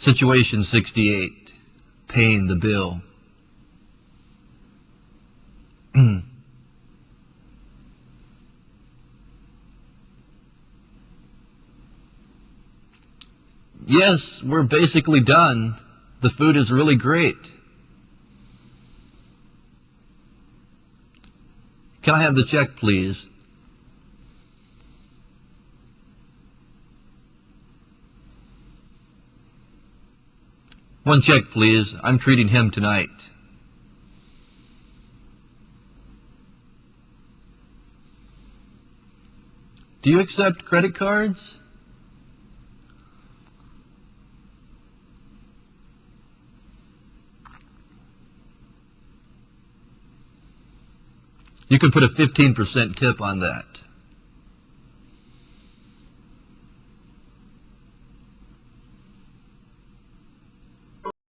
Situation 68, paying the bill. Yes, we're basically done. The food is really great. Can I have the check, please? One check, please. I'm treating him tonight. Do you accept credit cards? You can put a 15% tip on that.